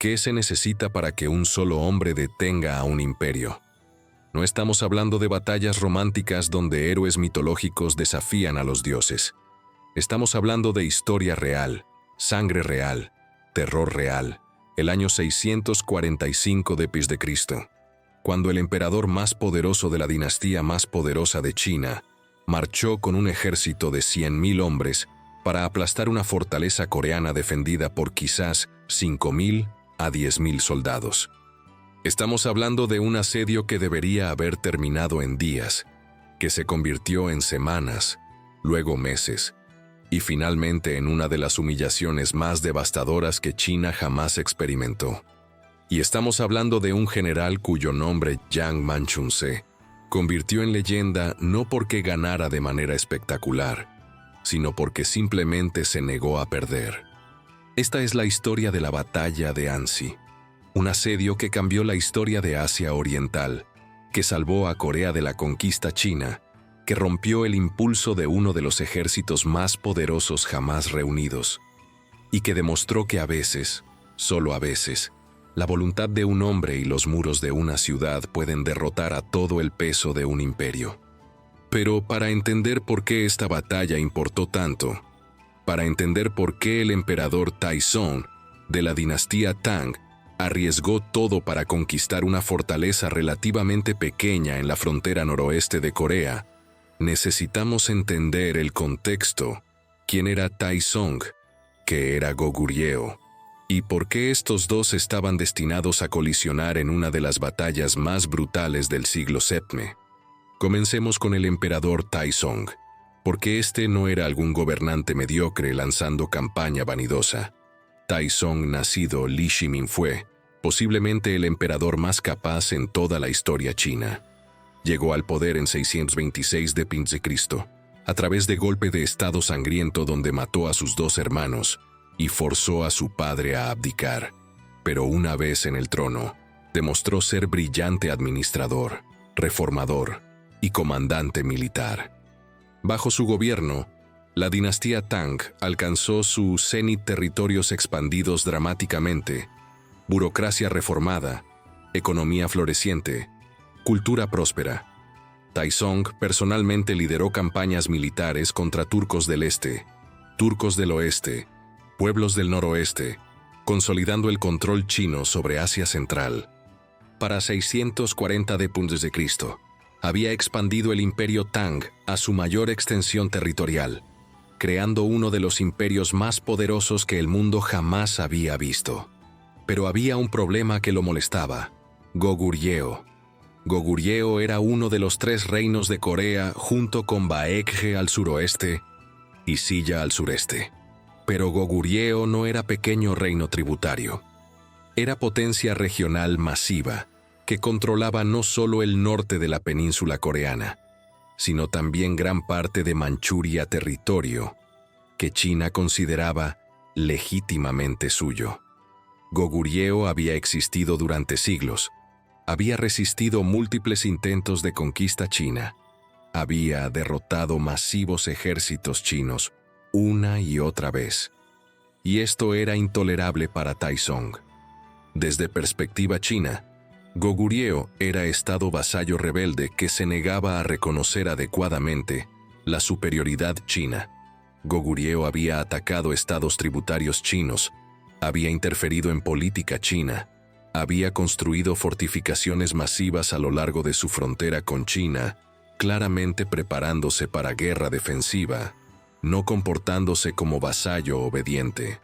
¿Qué se necesita para que un solo hombre detenga a un imperio? No estamos hablando de batallas románticas donde héroes mitológicos desafían a los dioses. Estamos hablando de historia real, sangre real, terror real, el año 645 d.C., cuando el emperador más poderoso de la dinastía más poderosa de China marchó con un ejército de 100.000 hombres para aplastar una fortaleza coreana defendida por quizás 5.000 a 10.000 soldados. Estamos hablando de un asedio que debería haber terminado en días, que se convirtió en semanas, luego meses, y finalmente en una de las humillaciones más devastadoras que China jamás experimentó. Y estamos hablando de un general cuyo nombre, Yang Manchun se convirtió en leyenda no porque ganara de manera espectacular, sino porque simplemente se negó a perder. Esta es la historia de la batalla de Ansi, un asedio que cambió la historia de Asia Oriental, que salvó a Corea de la conquista china, que rompió el impulso de uno de los ejércitos más poderosos jamás reunidos, y que demostró que a veces, solo a veces, la voluntad de un hombre y los muros de una ciudad pueden derrotar a todo el peso de un imperio. Pero para entender por qué esta batalla importó tanto, para entender por qué el emperador Taizong de la dinastía Tang arriesgó todo para conquistar una fortaleza relativamente pequeña en la frontera noroeste de Corea, necesitamos entender el contexto, quién era Taizong, qué era Goguryeo, y por qué estos dos estaban destinados a colisionar en una de las batallas más brutales del siglo VII. Comencemos con el emperador Taizong, porque este no era algún gobernante mediocre lanzando campaña vanidosa. Taizong, nacido Li Shimin, fue posiblemente el emperador más capaz en toda la historia china. Llegó al poder en 626 d.C., a través de golpe de estado sangriento donde mató a sus dos hermanos y forzó a su padre a abdicar. Pero una vez en el trono, demostró ser brillante administrador, reformador y comandante militar. Bajo su gobierno, la dinastía Tang alcanzó su cenit, territorios expandidos dramáticamente, burocracia reformada, economía floreciente, cultura próspera. Taizong personalmente lideró campañas militares contra turcos del este, turcos del oeste, pueblos del noroeste, consolidando el control chino sobre Asia Central. Para 640 d.C., había expandido el imperio Tang a su mayor extensión territorial, creando uno de los imperios más poderosos que el mundo jamás había visto. Pero había un problema que lo molestaba: Goguryeo. Goguryeo era uno de los 3 reinos de Corea junto con Baekje al suroeste y Silla al sureste. Pero Goguryeo no era pequeño reino tributario. Era potencia regional masiva que controlaba no solo el norte de la península coreana, sino también gran parte de Manchuria, territorio que China consideraba legítimamente suyo. Goguryeo había existido durante siglos, había resistido múltiples intentos de conquista china, había derrotado masivos ejércitos chinos una y otra vez. Y esto era intolerable para Taizong. Desde perspectiva china, Goguryeo era estado vasallo rebelde que se negaba a reconocer adecuadamente la superioridad china. Goguryeo había atacado estados tributarios chinos, había interferido en política china, había construido fortificaciones masivas a lo largo de su frontera con China, claramente preparándose para guerra defensiva, no comportándose como vasallo obediente.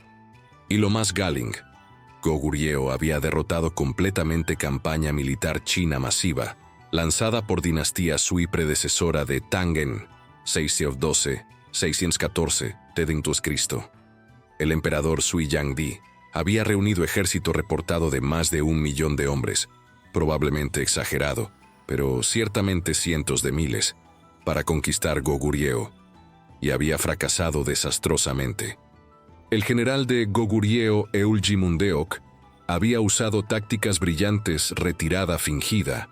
Y lo más galling, Goguryeo había derrotado completamente campaña militar china masiva, lanzada por dinastía Sui predecesora de Tangen, 612-614 d.C. El emperador Sui Yangdi había reunido ejército reportado de más de 1 millón de hombres, probablemente exagerado, pero ciertamente cientos de miles, para conquistar Goguryeo, y había fracasado desastrosamente. El general de Goguryeo, Eulji-Mundeok, había usado tácticas brillantes: retirada fingida,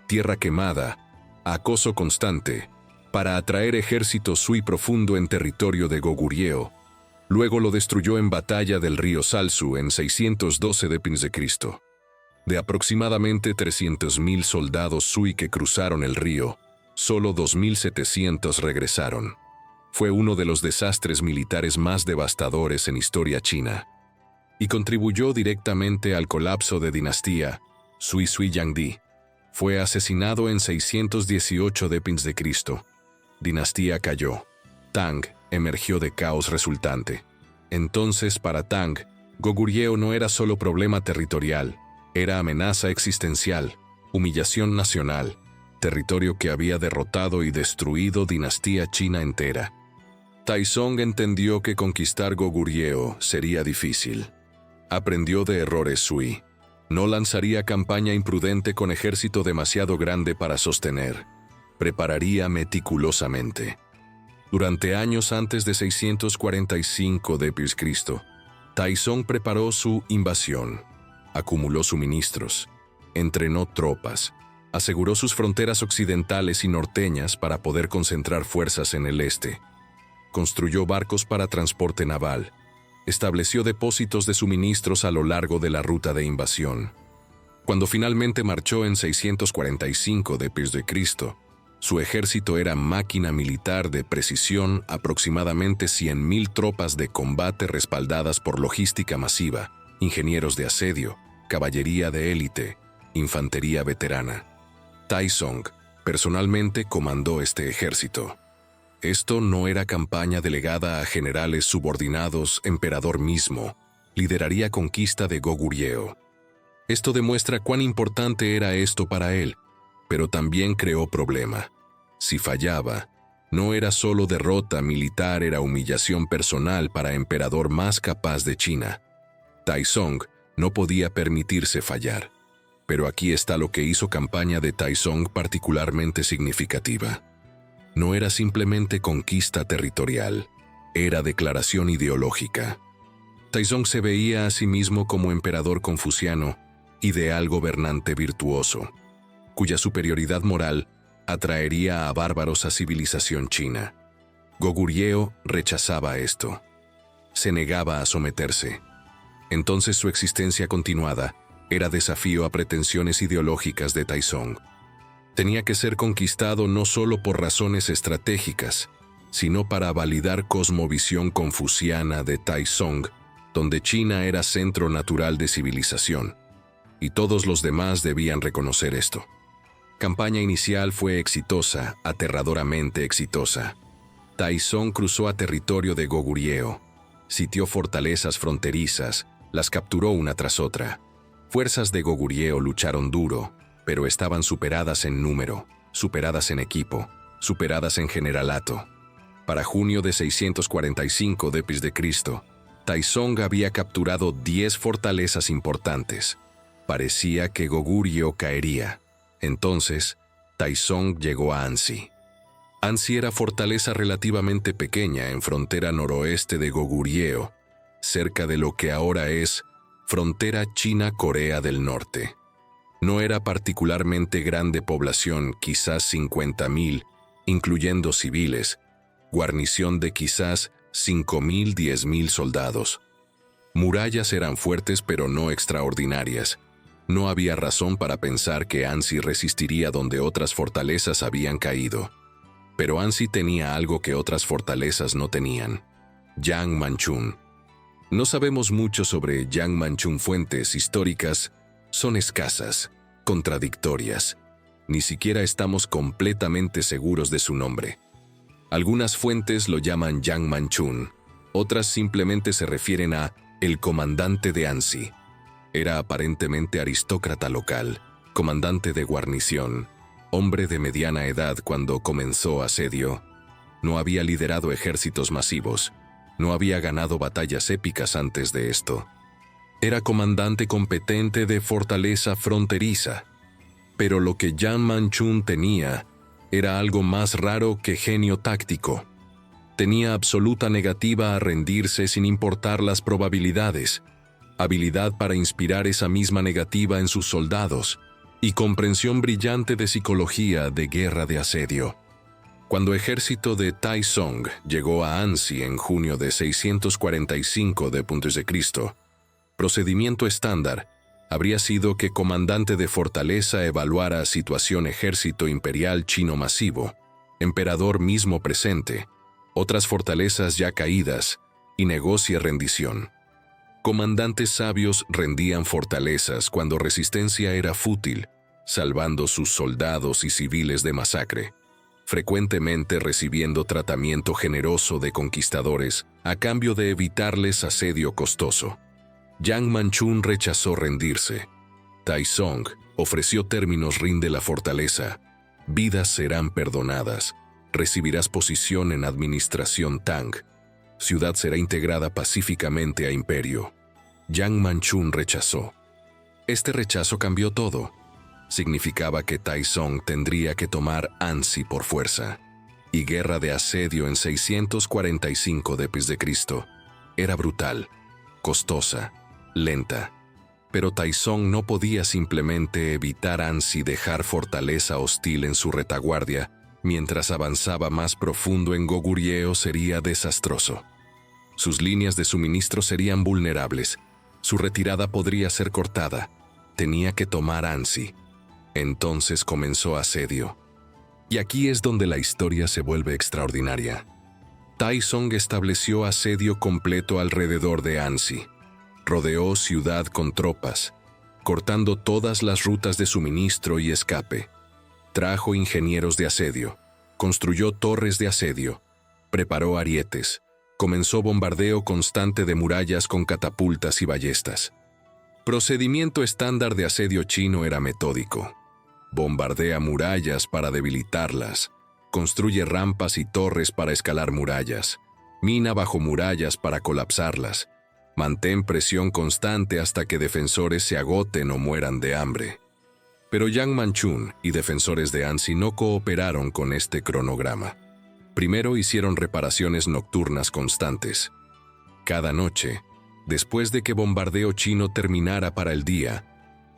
tierra quemada, acoso constante, para atraer ejército Sui profundo en territorio de Goguryeo, Luego lo destruyó en batalla del río Salsu en 612 d.C. De aproximadamente 300.000 soldados Sui que cruzaron el río, solo 2.700 regresaron. Fue uno de los desastres militares más devastadores en historia china y contribuyó directamente al colapso de dinastía Sui Yangdi. Fue asesinado en 618 d.C. Dinastía cayó. Tang emergió de caos resultante. Entonces, para Tang, Goguryeo no era solo problema territorial, era amenaza existencial, humillación nacional, territorio que había derrotado y destruido dinastía china entera. Taizong entendió que conquistar Goguryeo sería difícil. Aprendió de errores Sui. No lanzaría campaña imprudente con ejército demasiado grande para sostener. Prepararía meticulosamente. Durante años antes de 645 d.C., Taizong preparó su invasión. Acumuló suministros, entrenó tropas, aseguró sus fronteras occidentales y norteñas para poder concentrar fuerzas en el este. Construyó barcos para transporte naval, estableció depósitos de suministros a lo largo de la ruta de invasión. Cuando finalmente marchó en 645 d.C., su ejército era máquina militar de precisión, aproximadamente 100.000 tropas de combate respaldadas por logística masiva, ingenieros de asedio, caballería de élite, infantería veterana. Taizong personalmente comandó este ejército. Esto no era campaña delegada a generales subordinados, emperador mismo lideraría conquista de Goguryeo. Esto demuestra cuán importante era esto para él, pero también creó problema. Si fallaba, no era solo derrota militar, era humillación personal para el emperador más capaz de China. Taizong no podía permitirse fallar. Pero aquí está lo que hizo campaña de Taizong particularmente significativa. No era simplemente conquista territorial, era declaración ideológica. Taizong se veía a sí mismo como emperador confuciano, ideal gobernante virtuoso, cuya superioridad moral atraería a bárbaros a civilización china. Goguryeo rechazaba esto. Se negaba a someterse. Entonces su existencia continuada era desafío a pretensiones ideológicas de Taizong. Tenía que ser conquistado no solo por razones estratégicas, sino para validar cosmovisión confuciana de Taizong, donde China era centro natural de civilización, y todos los demás debían reconocer esto. Campaña inicial fue exitosa, aterradoramente exitosa. Taizong cruzó a territorio de Goguryeo, sitió fortalezas fronterizas, las capturó una tras otra. Fuerzas de Goguryeo lucharon duro, pero estaban superadas en número, superadas en equipo, superadas en generalato. Para junio de 645 d.C., Taizong había capturado 10 fortalezas importantes. Parecía que Goguryeo caería. Entonces, Taizong llegó a Ansi. Ansi era fortaleza relativamente pequeña en frontera noroeste de Goguryeo, cerca de lo que ahora es frontera China-Corea del Norte. No era particularmente grande población, quizás 50.000, incluyendo civiles, guarnición de quizás 5.000, 10.000 soldados. Murallas eran fuertes pero no extraordinarias. No había razón para pensar que Ansi resistiría donde otras fortalezas habían caído. Pero Ansi tenía algo que otras fortalezas no tenían: Yang Manchun. No sabemos mucho sobre Yang Manchun. Fuentes históricas son escasas, contradictorias. Ni siquiera estamos completamente seguros de su nombre. Algunas fuentes lo llaman Yang Manchun, otras simplemente se refieren a el comandante de Ansi. Era aparentemente aristócrata local, comandante de guarnición, hombre de mediana edad cuando comenzó asedio. No había liderado ejércitos masivos, no había ganado batallas épicas antes de esto. Era comandante competente de fortaleza fronteriza. Pero lo que Yang Manchun tenía era algo más raro que genio táctico. Tenía absoluta negativa a rendirse sin importar las probabilidades, habilidad para inspirar esa misma negativa en sus soldados, y comprensión brillante de psicología de guerra de asedio. Cuando ejército de Taizong llegó a Ansi en junio de 645 d.C., procedimiento estándar habría sido que comandante de fortaleza evaluara situación ejército imperial chino masivo, emperador mismo presente, otras fortalezas ya caídas, y negocie rendición. Comandantes sabios rendían fortalezas cuando resistencia era fútil, salvando sus soldados y civiles de masacre, frecuentemente recibiendo tratamiento generoso de conquistadores a cambio de evitarles asedio costoso. Yang Manchun rechazó rendirse. Taizong ofreció términos: rinde la fortaleza, vidas serán perdonadas, recibirás posición en administración Tang, ciudad será integrada pacíficamente a imperio. Yang Manchun rechazó. Este rechazo cambió todo. Significaba que Taizong tendría que tomar Ansi por fuerza, y guerra de asedio en 645 d.C. era brutal, costosa, lenta. Pero Taizong no podía simplemente evitar Ansi dejar fortaleza hostil en su retaguardia mientras avanzaba más profundo en Goguryeo. Sería desastroso. Sus líneas de suministro serían vulnerables, su retirada podría ser cortada, tenía que tomar Ansi. Entonces comenzó asedio. Y aquí es donde la historia se vuelve extraordinaria. Taizong estableció asedio completo alrededor de Ansi. Rodeó ciudad con tropas, cortando todas las rutas de suministro y escape. Trajo ingenieros de asedio, construyó torres de asedio, preparó arietes, comenzó bombardeo constante de murallas con catapultas y ballestas. Procedimiento estándar de asedio chino era metódico. Bombardea murallas para debilitarlas, construye rampas y torres para escalar murallas, mina bajo murallas para colapsarlas, mantén presión constante hasta que defensores se agoten o mueran de hambre. Pero Yang Manchun y defensores de Ansi no cooperaron con este cronograma. Primero hicieron reparaciones nocturnas constantes. Cada noche, después de que bombardeo chino terminara para el día,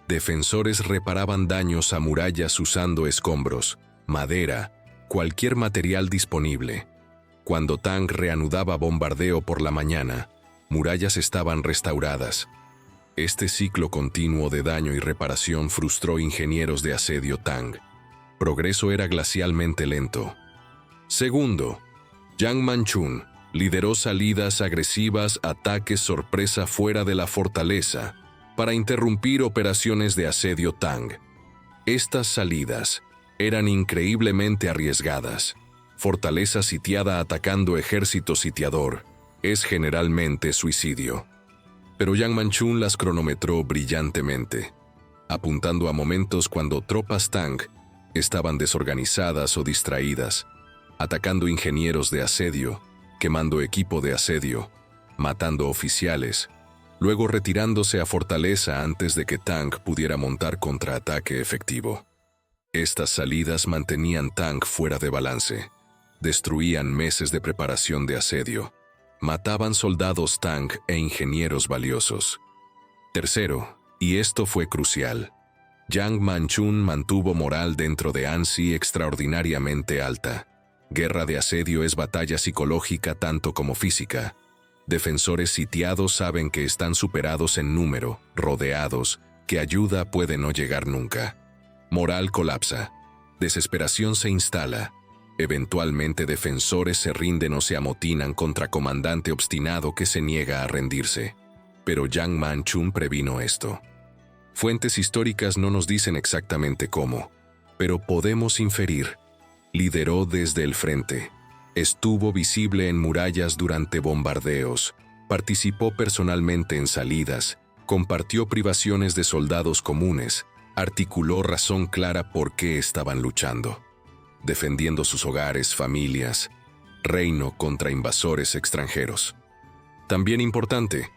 defensores reparaban daños a murallas usando escombros, madera, cualquier material disponible. Cuando Tang reanudaba bombardeo por la mañana, murallas estaban restauradas. Este ciclo continuo de daño y reparación frustró ingenieros de asedio Tang. Progreso era glacialmente lento. Segundo, Yang Manchun lideró salidas agresivas, ataques sorpresa fuera de la fortaleza, para interrumpir operaciones de asedio Tang. Estas salidas eran increíblemente arriesgadas. Fortaleza sitiada atacando ejército sitiador es generalmente suicidio. Pero Yang Manchun las cronometró brillantemente, apuntando a momentos cuando tropas Tang estaban desorganizadas o distraídas, atacando ingenieros de asedio, quemando equipo de asedio, matando oficiales, luego retirándose a fortaleza antes de que Tang pudiera montar contraataque efectivo. Estas salidas mantenían Tang fuera de balance, destruían meses de preparación de asedio, mataban soldados Tang e ingenieros valiosos. Tercero, y esto fue crucial, Yang Manchun mantuvo moral dentro de Ansi extraordinariamente alta. Guerra de asedio es batalla psicológica tanto como física. Defensores sitiados saben que están superados en número, rodeados, que ayuda puede no llegar nunca. Moral colapsa. Desesperación se instala. Eventualmente defensores se rinden o se amotinan contra comandante obstinado que se niega a rendirse. Pero Yang Manchun previno esto. Fuentes históricas no nos dicen exactamente cómo, pero podemos inferir. Lideró desde el frente. Estuvo visible en murallas durante bombardeos, participó personalmente en salidas, compartió privaciones de soldados comunes, articuló razón clara por qué estaban luchando, defendiendo sus hogares, familias, reino contra invasores extranjeros. También importante,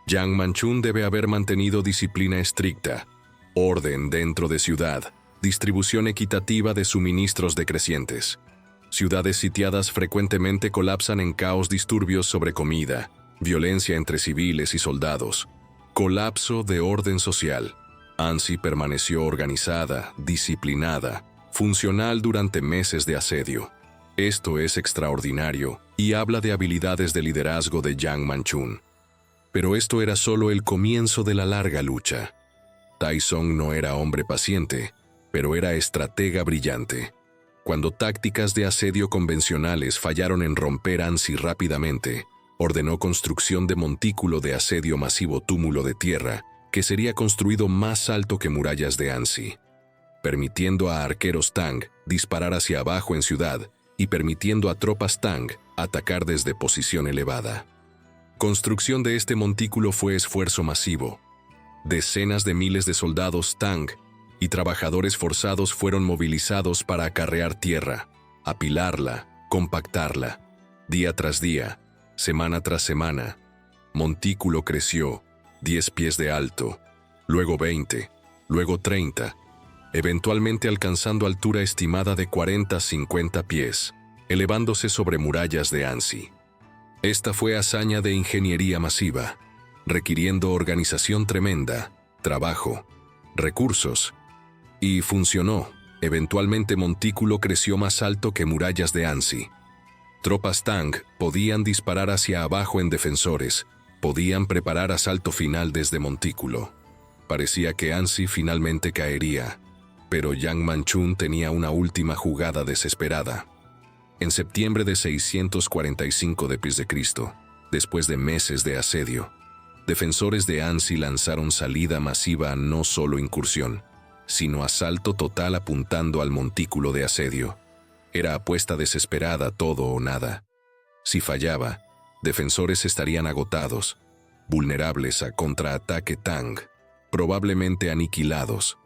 Yang Manchun debe haber mantenido disciplina estricta, orden dentro de ciudad, distribución equitativa de suministros decrecientes. Ciudades sitiadas frecuentemente colapsan en caos, disturbios sobre comida, violencia entre civiles y soldados, colapso de orden social. Ansi permaneció organizada, disciplinada, funcional durante meses de asedio. Esto es extraordinario y habla de habilidades de liderazgo de Yang Manchun. Pero esto era solo el comienzo de la larga lucha. Taizong no era hombre paciente, pero era estratega brillante. Cuando tácticas de asedio convencionales fallaron en romper Ansi rápidamente, ordenó construcción de montículo de asedio masivo túmulo de tierra que sería construido más alto que murallas de Ansi, permitiendo a arqueros Tang disparar hacia abajo en ciudad y permitiendo a tropas Tang atacar desde posición elevada. Construcción de este montículo fue esfuerzo masivo. Decenas de miles de soldados Tang y trabajadores forzados fueron movilizados para acarrear tierra, apilarla, compactarla. Día tras día, semana tras semana, montículo creció, 10 pies de alto, luego 20, luego 30, eventualmente alcanzando altura estimada de 40-50 pies, elevándose sobre murallas de Ansi. Esta fue hazaña de ingeniería masiva, requiriendo organización tremenda, trabajo, recursos, y funcionó. Eventualmente montículo creció más alto que murallas de Ansi. Tropas Tang podían disparar hacia abajo en defensores, podían preparar asalto final desde montículo. Parecía que Ansi finalmente caería, pero Yang Manchun tenía una última jugada desesperada. En septiembre de 645 d.C., después de meses de asedio, defensores de Ansi lanzaron salida masiva, no solo incursión, sino asalto total apuntando al montículo de asedio. Era apuesta desesperada, todo o nada. Si fallaba, defensores estarían agotados, vulnerables a contraataque Tang, probablemente aniquilados.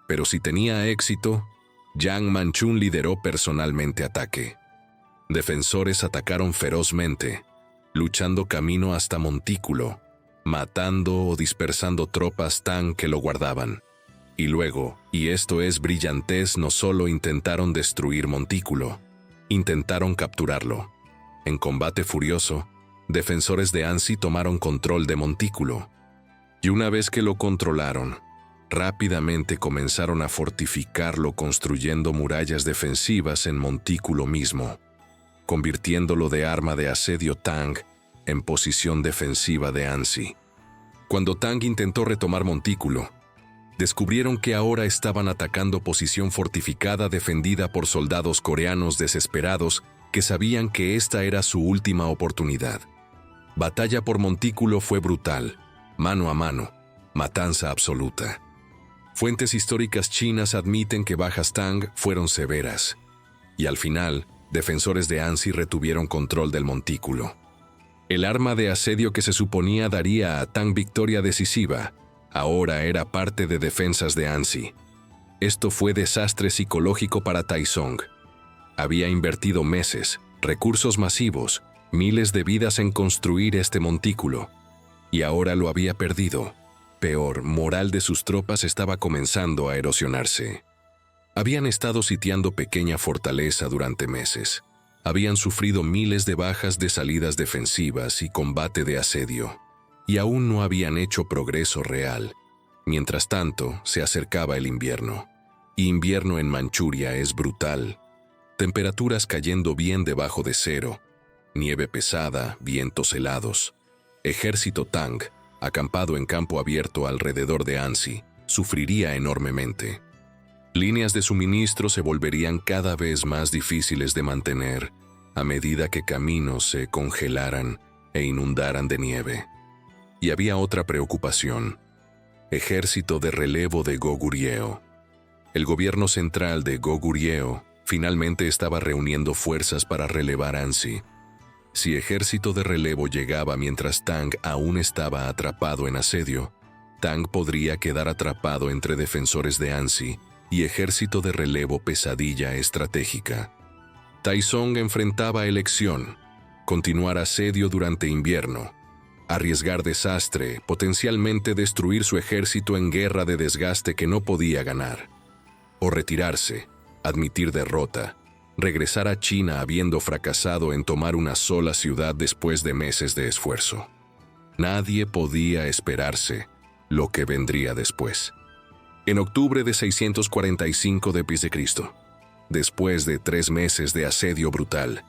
Pero si tenía éxito, Yang Manchun lideró personalmente ataque. Defensores atacaron ferozmente, luchando camino hasta montículo, matando o dispersando tropas Tang que lo guardaban. Y luego, y esto es brillantez, no solo intentaron destruir montículo, intentaron capturarlo. En combate furioso, defensores de Ansi tomaron control de montículo. Y una vez que lo controlaron, rápidamente comenzaron a fortificarlo construyendo murallas defensivas en montículo mismo, convirtiéndolo de arma de asedio Tang en posición defensiva de Ansi. Cuando Tang intentó retomar montículo, descubrieron que ahora estaban atacando posición fortificada defendida por soldados coreanos desesperados que sabían que esta era su última oportunidad. Batalla por montículo fue brutal, mano a mano, matanza absoluta. Fuentes históricas chinas admiten que bajas Tang fueron severas, y al final, defensores de Ansi retuvieron control del montículo. El arma de asedio que se suponía daría a Tang victoria decisiva, ahora era parte de defensas de Ansi. Esto fue desastre psicológico para Taizong. Había invertido meses, recursos masivos, miles de vidas en construir este montículo, y ahora lo había perdido. Peor, moral de sus tropas estaba comenzando a erosionarse. Habían estado sitiando pequeña fortaleza durante meses. Habían sufrido miles de bajas de salidas defensivas y combate de asedio, y aún no habían hecho progreso real. Mientras tanto, se acercaba el invierno. Y invierno en Manchuria es brutal. Temperaturas cayendo bien debajo de cero, nieve pesada, vientos helados. Ejército Tang, acampado en campo abierto alrededor de Ansi, sufriría enormemente. Líneas de suministro se volverían cada vez más difíciles de mantener a medida que caminos se congelaran e inundaran de nieve. Y había otra preocupación: ejército de relevo de Goguryeo. El gobierno central de Goguryeo finalmente estaba reuniendo fuerzas para relevar Ansi. Si ejército de relevo llegaba mientras Tang aún estaba atrapado en asedio, Tang podría quedar atrapado entre defensores de Ansi y ejército de relevo, pesadilla estratégica. Taizong enfrentaba elección: continuar asedio durante invierno, arriesgar desastre, potencialmente destruir su ejército en guerra de desgaste que no podía ganar, o retirarse, admitir derrota, regresar a China habiendo fracasado en tomar una sola ciudad después de meses de esfuerzo. Nadie podía esperarse lo que vendría después. En octubre de 645 d.C., después de 3 meses de asedio brutal,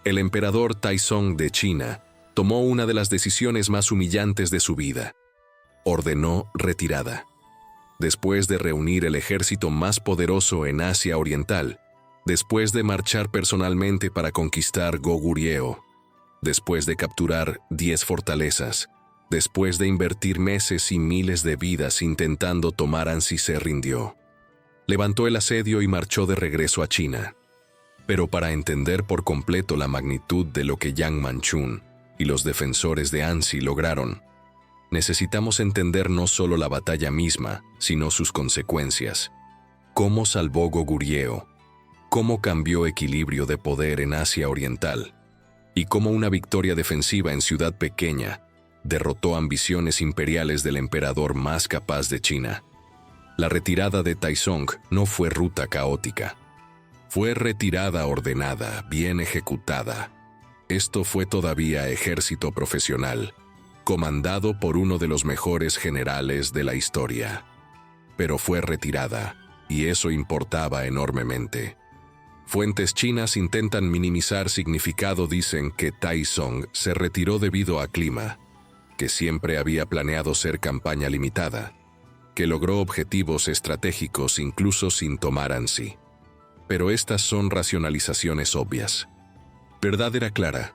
el emperador Taizong de China tomó una de las decisiones más humillantes de su vida. Ordenó retirada. Después de reunir el ejército más poderoso en Asia Oriental, después de marchar personalmente para conquistar Goguryeo, después de capturar 10 fortalezas, después de invertir meses y miles de vidas intentando tomar Ansi, se rindió. Levantó el asedio y marchó de regreso a China. Pero para entender por completo la magnitud de lo que Yang Manchun y los defensores de Ansi lograron, necesitamos entender no solo la batalla misma, sino sus consecuencias. Cómo salvó Goguryeo, cómo cambió equilibrio de poder en Asia Oriental, y cómo una victoria defensiva en ciudad pequeña derrotó ambiciones imperiales del emperador más capaz de China. La retirada de Taizong no fue ruta caótica. Fue retirada ordenada, bien ejecutada. Esto fue todavía ejército profesional, comandado por uno de los mejores generales de la historia. Pero fue retirada, y eso importaba enormemente. Fuentes chinas intentan minimizar significado, dicen que Taizong se retiró debido a clima, que siempre había planeado ser campaña limitada, que logró objetivos estratégicos incluso sin tomar Ansi. Pero estas son racionalizaciones obvias. Verdad era clara.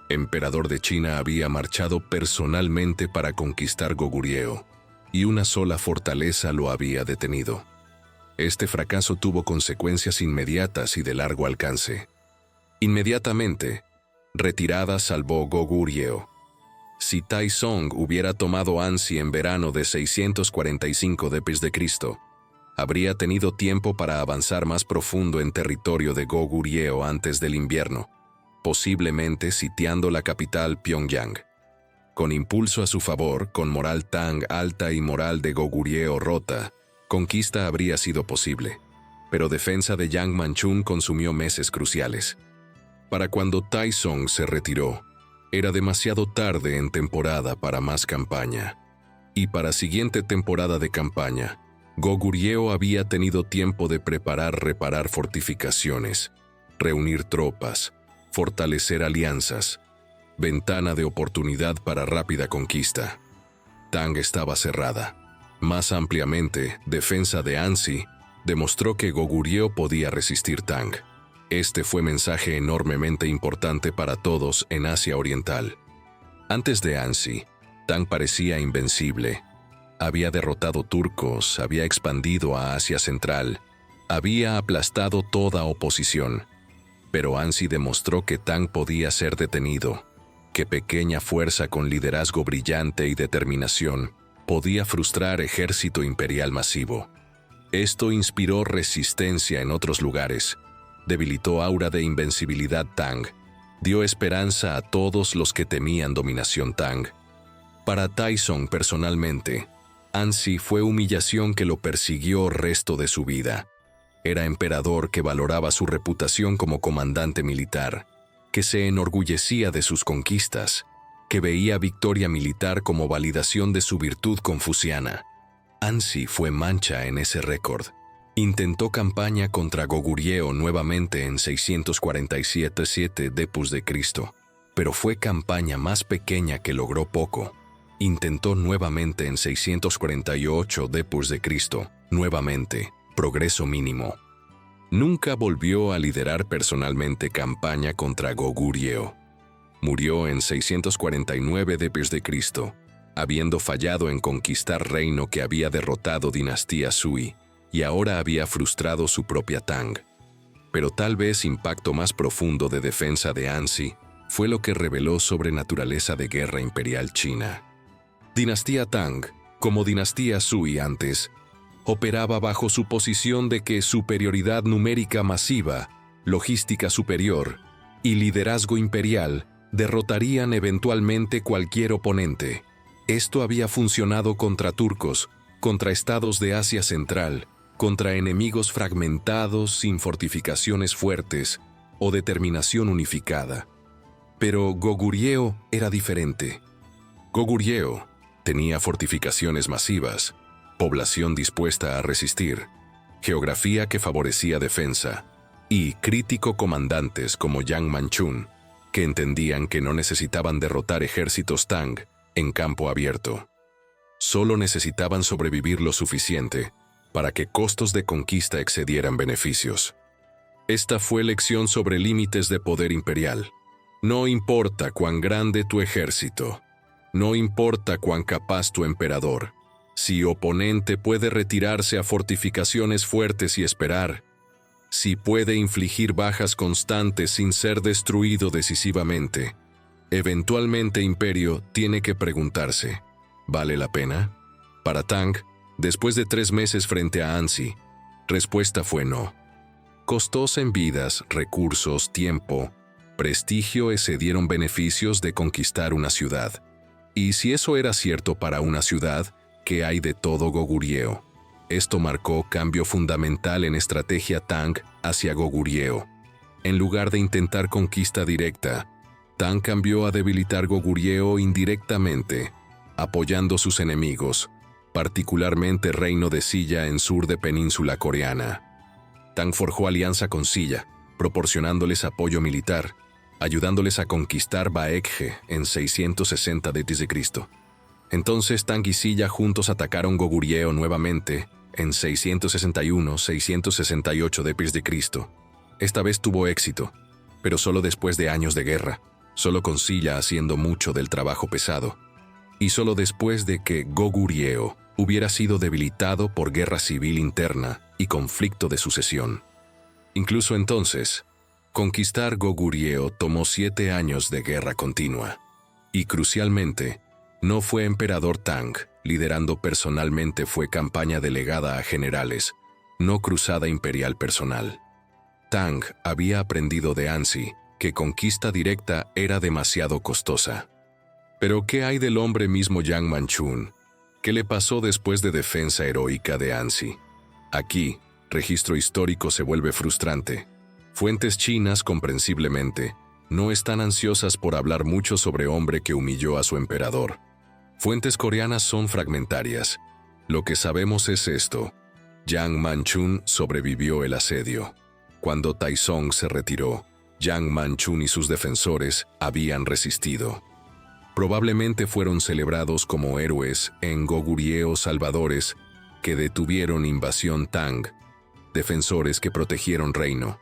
Emperador de China había marchado personalmente para conquistar Goguryeo, y una sola fortaleza lo había detenido. Este fracaso tuvo consecuencias inmediatas y de largo alcance. Inmediatamente, retirada salvó Goguryeo. Si Taizong hubiera tomado Ansi en verano de 645 d.C., habría tenido tiempo para avanzar más profundo en territorio de Goguryeo antes del invierno, posiblemente sitiando la capital Pyongyang. Con impulso a su favor, con moral Tang alta y moral de Goguryeo rota, conquista habría sido posible, pero defensa de Yang Manchun consumió meses cruciales. Para cuando Taizong se retiró, era demasiado tarde en temporada para más campaña. Y para siguiente temporada de campaña, Goguryeo había tenido tiempo de reparar fortificaciones, reunir tropas, fortalecer alianzas, ventana de oportunidad para rápida conquista. Tang estaba cerrada. Más ampliamente, defensa de Ansi demostró que Goguryeo podía resistir Tang. Este fue mensaje enormemente importante para todos en Asia Oriental. Antes de Ansi, Tang parecía invencible. Había derrotado turcos, había expandido a Asia Central, había aplastado toda oposición. Pero Ansi demostró que Tang podía ser detenido, que pequeña fuerza con liderazgo brillante y determinación podía frustrar ejército imperial masivo. Esto inspiró resistencia en otros lugares, debilitó aura de invencibilidad Tang, dio esperanza a todos los que temían dominación Tang. Para Taizong personalmente, Ansi fue humillación que lo persiguió resto de su vida. Era emperador que valoraba su reputación como comandante militar, que se enorgullecía de sus conquistas, que veía victoria militar como validación de su virtud confuciana. Ansi fue mancha en ese récord. Intentó campaña contra Goguryeo nuevamente en 647 d.C., pero fue campaña más pequeña que logró poco. Intentó nuevamente en 648 d.C., nuevamente, progreso mínimo. Nunca volvió a liderar personalmente campaña contra Goguryeo. Murió en 649 d.C., habiendo fallado en conquistar reino que había derrotado dinastía Sui, y ahora había frustrado su propia Tang. Pero tal vez impacto más profundo de defensa de Ansi fue lo que reveló sobre naturaleza de guerra imperial china. Dinastía Tang, como dinastía Sui antes, operaba bajo su posición de que superioridad numérica masiva, logística superior y liderazgo imperial derrotarían eventualmente cualquier oponente. Esto había funcionado contra turcos, contra estados de Asia Central, contra enemigos fragmentados sin fortificaciones fuertes o determinación unificada. Pero Goguryeo era diferente. Goguryeo tenía fortificaciones masivas, población dispuesta a resistir, geografía que favorecía defensa, y crítico comandantes como Yang Manchun, que entendían que no necesitaban derrotar ejércitos Tang en campo abierto. Solo necesitaban sobrevivir lo suficiente para que costos de conquista excedieran beneficios. Esta fue lección sobre límites de poder imperial. No importa cuán grande tu ejército, no importa cuán capaz tu emperador, si oponente puede retirarse a fortificaciones fuertes y esperar, si puede infligir bajas constantes sin ser destruido decisivamente, eventualmente Imperio tiene que preguntarse, ¿vale la pena? Para Tang, después de 3 meses frente a Ansi, respuesta fue no. Costosa en vidas, recursos, tiempo, prestigio excedieron beneficios de conquistar una ciudad. Y si eso era cierto para una ciudad, ¿qué hay de todo Goguryeo? Esto marcó cambio fundamental en estrategia Tang hacia Goguryeo. En lugar de intentar conquista directa, Tang cambió a debilitar Goguryeo indirectamente, apoyando sus enemigos, particularmente Reino de Silla en sur de península coreana. Tang forjó alianza con Silla, proporcionándoles apoyo militar, ayudándoles a conquistar Baekje en 660 d.C. Entonces Tang y Silla juntos atacaron Goguryeo nuevamente en 661-668 d.C. Esta vez tuvo éxito, pero solo después de años de guerra, solo con Silla haciendo mucho del trabajo pesado, y solo después de que Goguryeo hubiera sido debilitado por guerra civil interna y conflicto de sucesión. Incluso entonces, conquistar Goguryeo tomó 7 años de guerra continua, y crucialmente, no fue emperador Tang, liderando personalmente fue campaña delegada a generales, no cruzada imperial personal. Tang había aprendido de Ansi que conquista directa era demasiado costosa. Pero ¿qué hay del hombre mismo Yang Manchun? ¿Qué le pasó después de defensa heroica de Ansi? Aquí, registro histórico se vuelve frustrante. Fuentes chinas, comprensiblemente, no están ansiosas por hablar mucho sobre hombre que humilló a su emperador. Fuentes coreanas son fragmentarias. Lo que sabemos es esto. Yang Manchun sobrevivió el asedio. Cuando Taizong se retiró, Yang Manchun y sus defensores habían resistido. Probablemente fueron celebrados como héroes en Goguryeo salvadores que detuvieron invasión Tang, defensores que protegieron reino.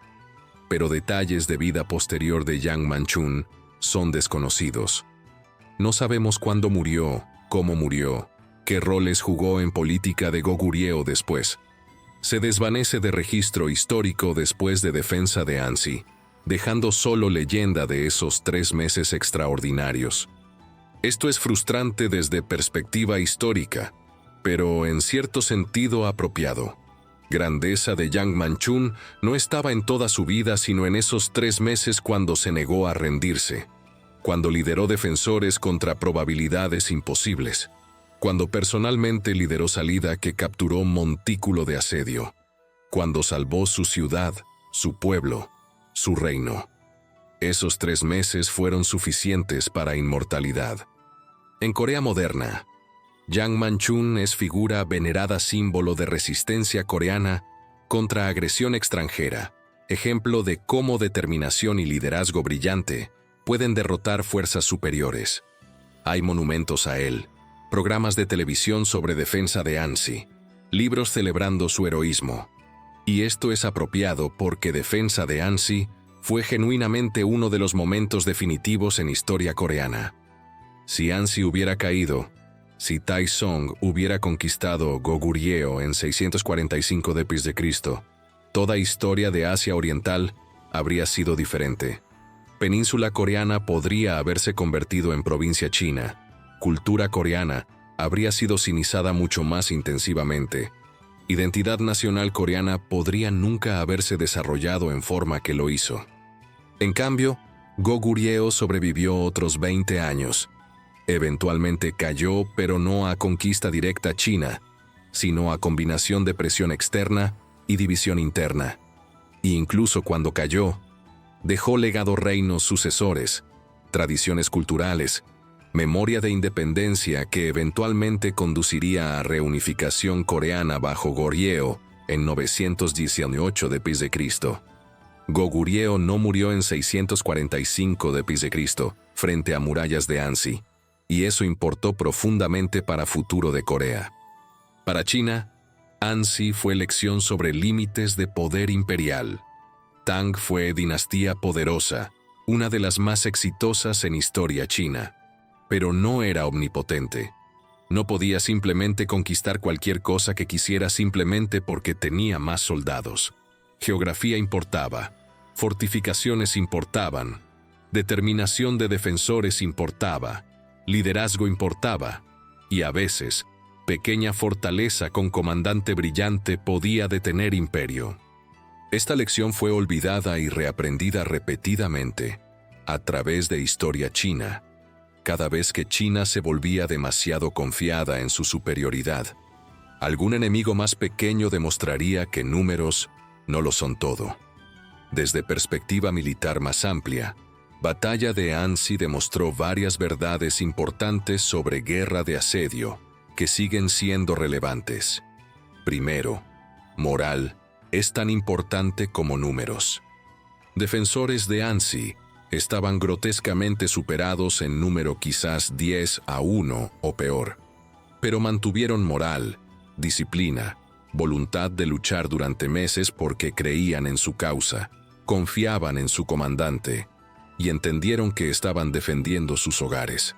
Pero detalles de vida posterior de Yang Manchun son desconocidos. No sabemos cuándo murió, cómo murió, qué roles jugó en política de Goguryeo después. Se desvanece de registro histórico después de defensa de Ansi, dejando solo leyenda de esos 3 meses extraordinarios. Esto es frustrante desde perspectiva histórica, pero en cierto sentido apropiado. Grandeza de Yang Manchun no estaba en toda su vida sino en esos 3 meses cuando se negó a rendirse, cuando lideró defensores contra probabilidades imposibles, cuando personalmente lideró salida que capturó montículo de asedio, cuando salvó su ciudad, su pueblo, su reino. Esos 3 meses fueron suficientes para inmortalidad. En Corea moderna, Yang Manchun es figura venerada símbolo de resistencia coreana contra agresión extranjera, ejemplo de cómo determinación y liderazgo brillante pueden derrotar fuerzas superiores. Hay monumentos a él, programas de televisión sobre defensa de Ansi, libros celebrando su heroísmo. Y esto es apropiado porque defensa de Ansi fue genuinamente uno de los momentos definitivos en historia coreana. Si Ansi hubiera caído, si Taizong hubiera conquistado Goguryeo en 645 d.C., toda historia de Asia Oriental habría sido diferente. Península coreana podría haberse convertido en provincia china. Cultura coreana habría sido sinizada mucho más intensivamente. Identidad nacional coreana podría nunca haberse desarrollado en forma que lo hizo. En cambio, Goguryeo sobrevivió otros 20 años. Eventualmente cayó, pero no a conquista directa china, sino a combinación de presión externa y división interna. E incluso cuando cayó, dejó legado reinos sucesores, tradiciones culturales, memoria de independencia que eventualmente conduciría a reunificación coreana bajo Goryeo en 918 d.C. Goguryeo no murió en 645 d.C. frente a murallas de Ansi, y eso importó profundamente para futuro de Corea. Para China, Ansi fue lección sobre límites de poder imperial. Tang fue dinastía poderosa, una de las más exitosas en historia china, pero no era omnipotente. No podía simplemente conquistar cualquier cosa que quisiera simplemente porque tenía más soldados. Geografía importaba, fortificaciones importaban, determinación de defensores importaba, liderazgo importaba, y a veces, pequeña fortaleza con comandante brillante podía detener imperio. Esta lección fue olvidada y reaprendida repetidamente a través de historia china. Cada vez que China se volvía demasiado confiada en su superioridad, algún enemigo más pequeño demostraría que números no lo son todo. Desde perspectiva militar más amplia, Batalla de Ansi demostró varias verdades importantes sobre guerra de asedio que siguen siendo relevantes. Primero, moral es tan importante como números. Defensores de Ansi estaban grotescamente superados en número, quizás 10-1 o peor, pero mantuvieron moral, disciplina, voluntad de luchar durante meses porque creían en su causa, confiaban en su comandante y entendieron que estaban defendiendo sus hogares.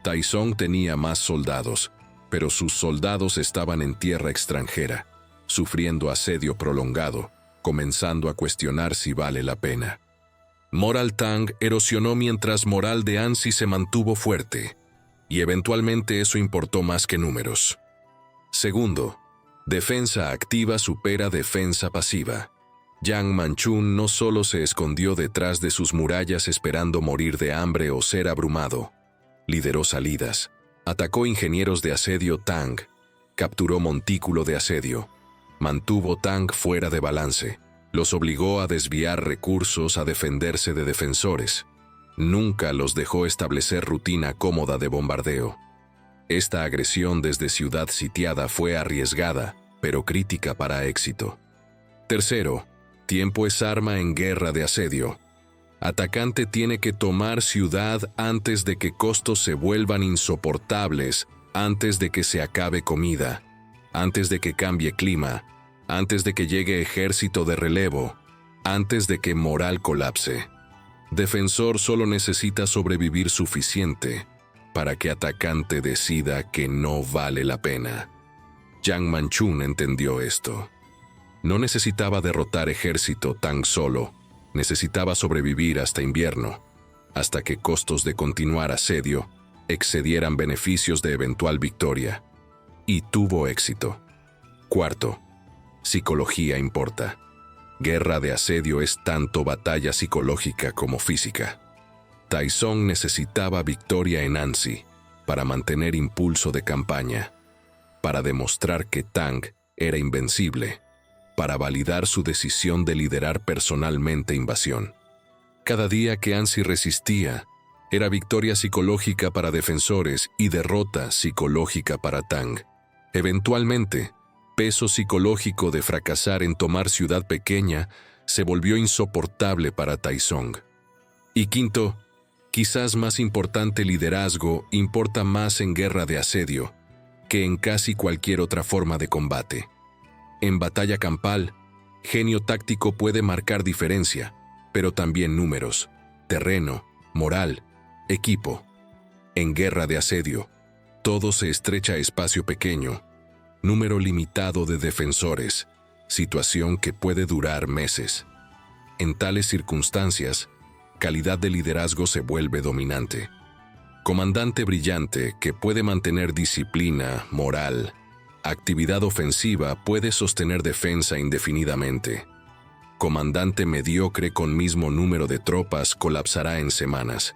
Taizong tenía más soldados, pero sus soldados estaban en tierra extranjera, sufriendo asedio prolongado, comenzando a cuestionar si vale la pena. Moral Tang erosionó mientras moral de Ansi se mantuvo fuerte, y eventualmente eso importó más que números. Segundo, defensa activa supera defensa pasiva. Yang Manchun no solo se escondió detrás de sus murallas esperando morir de hambre o ser abrumado, lideró salidas, atacó ingenieros de asedio Tang, capturó montículo de asedio, mantuvo Tang fuera de balance, los obligó a desviar recursos a defenderse de defensores. Nunca los dejó establecer rutina cómoda de bombardeo. Esta agresión desde ciudad sitiada fue arriesgada, pero crítica para éxito. Tercero, tiempo es arma en guerra de asedio. Atacante tiene que tomar ciudad antes de que costos se vuelvan insoportables, antes de que se acabe comida, antes de que cambie clima, antes de que llegue ejército de relevo, antes de que moral colapse. Defensor solo necesita sobrevivir suficiente para que atacante decida que no vale la pena. Yang Manchun entendió esto. No necesitaba derrotar ejército tan solo, necesitaba sobrevivir hasta invierno, hasta que costos de continuar asedio excedieran beneficios de eventual victoria. Y tuvo éxito. Cuarto, psicología importa. Guerra de asedio es tanto batalla psicológica como física. Taizong necesitaba victoria en Ansi para mantener impulso de campaña, para demostrar que Tang era invencible, para validar su decisión de liderar personalmente invasión. Cada día que Ansi resistía, era victoria psicológica para defensores y derrota psicológica para Tang. Eventualmente, peso psicológico de fracasar en tomar ciudad pequeña se volvió insoportable para Taizong. Y quinto, quizás más importante, liderazgo importa más en guerra de asedio que en casi cualquier otra forma de combate. En batalla campal, genio táctico puede marcar diferencia, pero también números, terreno, moral, equipo. En guerra de asedio, todo se estrecha a espacio pequeño, número limitado de defensores, situación que puede durar meses. En tales circunstancias, calidad de liderazgo se vuelve dominante. Comandante brillante que puede mantener disciplina, moral, actividad ofensiva puede sostener defensa indefinidamente. Comandante mediocre con mismo número de tropas colapsará en semanas.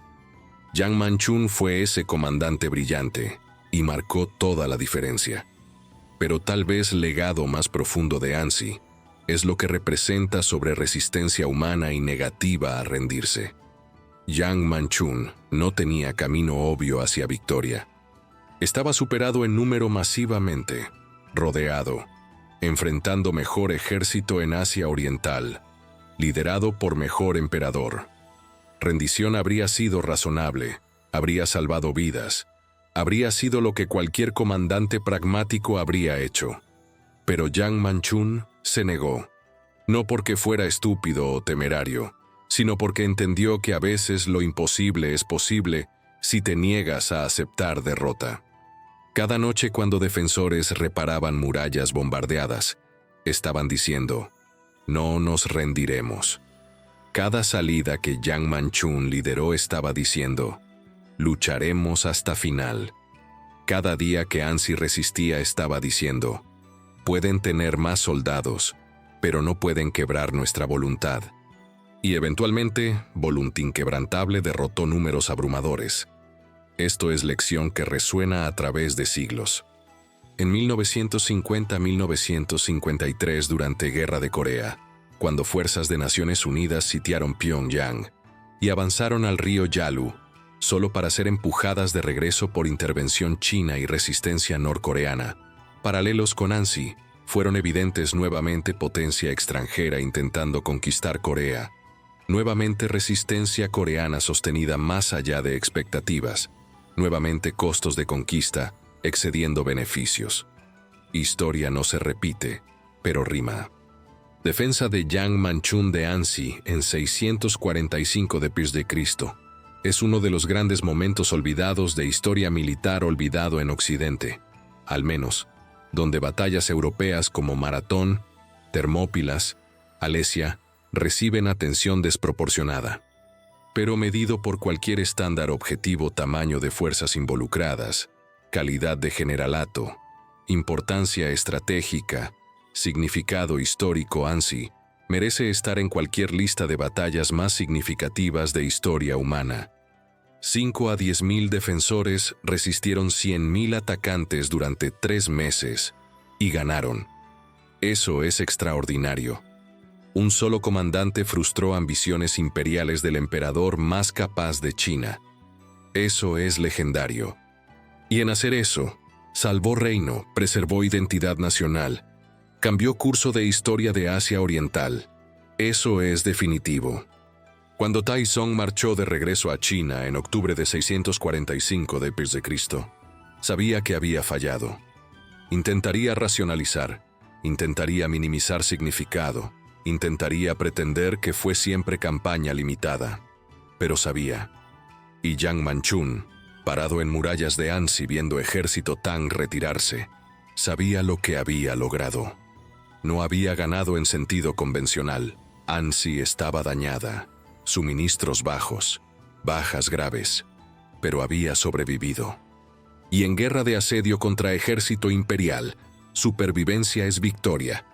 Yang Manchun fue ese comandante brillante y marcó toda la diferencia. Pero tal vez legado más profundo de Ansi es lo que representa sobre resistencia humana y negativa a rendirse. Yang Manchun no tenía camino obvio hacia victoria. Estaba superado en número masivamente, rodeado, enfrentando mejor ejército en Asia Oriental, liderado por mejor emperador. Rendición habría sido razonable, habría salvado vidas, habría sido lo que cualquier comandante pragmático habría hecho. Pero Yang Manchun se negó, no porque fuera estúpido o temerario, sino porque entendió que a veces lo imposible es posible si te niegas a aceptar derrota. Cada noche cuando defensores reparaban murallas bombardeadas, estaban diciendo, no nos rendiremos. Cada salida que Yang Manchun lideró estaba diciendo, lucharemos hasta final. Cada día que Ansi resistía estaba diciendo, pueden tener más soldados, pero no pueden quebrar nuestra voluntad. Y eventualmente, Voluntad Inquebrantable derrotó números abrumadores. Esto es lección que resuena a través de siglos. En 1950-1953, durante Guerra de Corea, cuando fuerzas de Naciones Unidas sitiaron Pyongyang y avanzaron al río Yalu, solo para ser empujadas de regreso por intervención china y resistencia norcoreana, paralelos con Ansi, fueron evidentes nuevamente potencia extranjera intentando conquistar Corea, nuevamente resistencia coreana sostenida más allá de expectativas, nuevamente costos de conquista excediendo beneficios. Historia no se repite, pero rima. Defensa de Yang Manchun de Ansi en 645 d.C. Es uno de los grandes momentos olvidados de historia militar olvidado en Occidente, al menos, donde batallas europeas como Maratón, Termópilas, Alesia, reciben atención desproporcionada. Pero medido por cualquier estándar objetivo, tamaño de fuerzas involucradas, calidad de generalato, importancia estratégica, significado histórico, Ansi merece estar en cualquier lista de batallas más significativas de historia humana. 5 a 10.000 defensores resistieron 100.000 atacantes durante 3 meses y ganaron. Eso es extraordinario. Un solo comandante frustró ambiciones imperiales del emperador más capaz de China. Eso es legendario. Y en hacer eso, salvó reino, preservó identidad nacional, cambió curso de historia de Asia Oriental. Eso es definitivo. Cuando Taizong marchó de regreso a China en octubre de 645 d.C., sabía que había fallado. Intentaría racionalizar, intentaría minimizar significado, intentaría pretender que fue siempre campaña limitada. Pero sabía. Y Yang Manchun, parado en murallas de Ansi viendo ejército Tang retirarse, sabía lo que había logrado. No había ganado en sentido convencional. Ansi estaba dañada, suministros bajos, bajas graves, pero había sobrevivido. Y en guerra de asedio contra ejército imperial, supervivencia es victoria.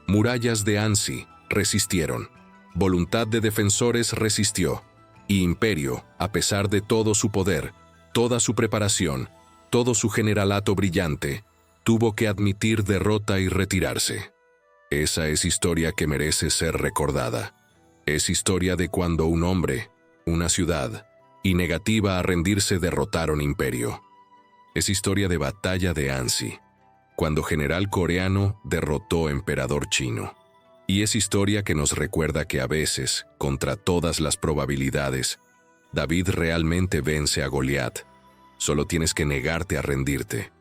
Murallas de Ansi resistieron, voluntad de defensores resistió, y Imperio, a pesar de todo su poder, toda su preparación, todo su generalato brillante, tuvo que admitir derrota y retirarse. Esa es historia que merece ser recordada. Es historia de cuando un hombre, una ciudad, y negativa a rendirse derrotaron imperio. Es historia de batalla de Ansi, cuando general coreano derrotó emperador chino. Y es historia que nos recuerda que a veces, contra todas las probabilidades, David realmente vence a Goliat. Solo tienes que negarte a rendirte.